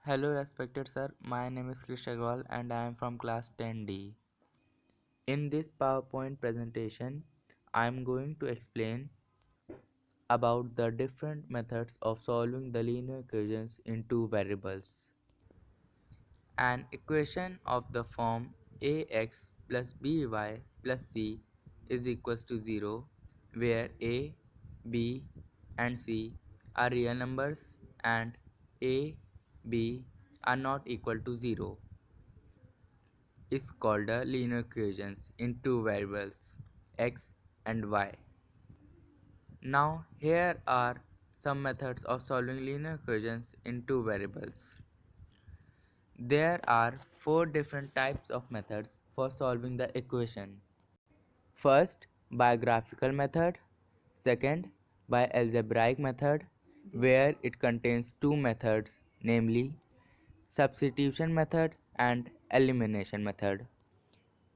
Hello respected sir, my name is Krish Agarwal and I am from class 10D. In this PowerPoint presentation, I am going to explain about the different methods of solving the linear equations in two variables. An equation of the form ax plus by plus c is equals to 0, where a, b and c are real numbers and a, b are not equal to 0, is called a linear equations in two variables x and y. Now here are some methods of solving linear equations in two variables. There are four different types of methods for solving the equation. First, by graphical method. Second, by algebraic method, where it contains two methods, namely substitution method and elimination method.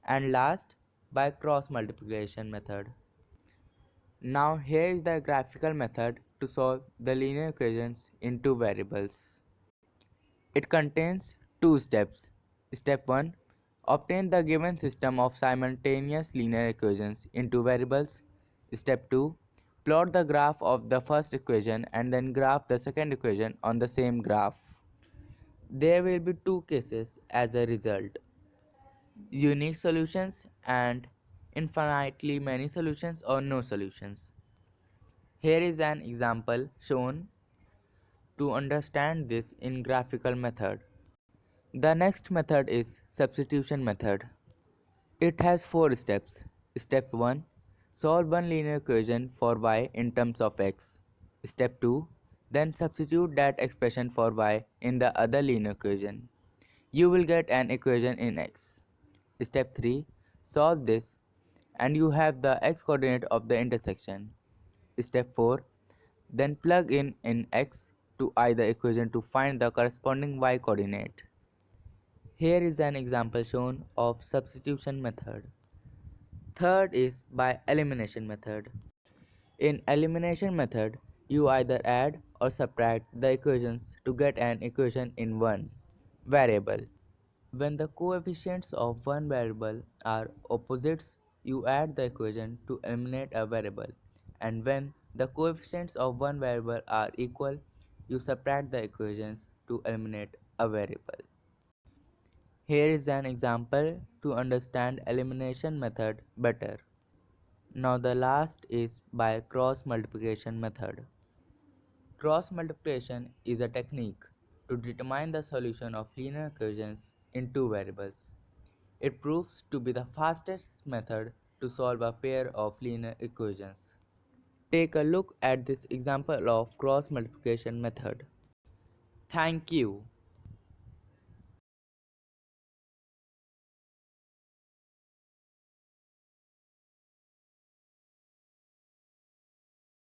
And last, by cross multiplication method. Now here is the graphical method to solve the linear equations in two variables. It contains two steps. Step 1. Obtain the given system of simultaneous linear equations in two variables. Step 2. Plot the graph of the first equation and then graph the second equation on the same graph. There will be two cases as a result: unique solutions and infinitely many solutions or no solutions. Here is an example shown to understand this in graphical method. The next method is substitution method. It has four steps. Step 1. Solve one linear equation for y in terms of x. Step 2. Then substitute that expression for y in the other linear equation. You will get an equation in x. Step 3. Solve this and you have the x coordinate of the intersection. Step 4. Then plug in x to either equation to find the corresponding y coordinate. Here is an example shown of substitution method. Third is by elimination method. In elimination method, you either add or subtract the equations to get an equation in one variable. When the coefficients of one variable are opposites, you add the equation to eliminate a variable, and when the coefficients of one variable are equal, you subtract the equations to eliminate a variable. Here is an example to understand elimination method better. Now the last is by cross multiplication method. Cross multiplication is a technique to determine the solution of linear equations in two variables. It proves to be the fastest method to solve a pair of linear equations. Take a look at this example of cross multiplication method. Thank you.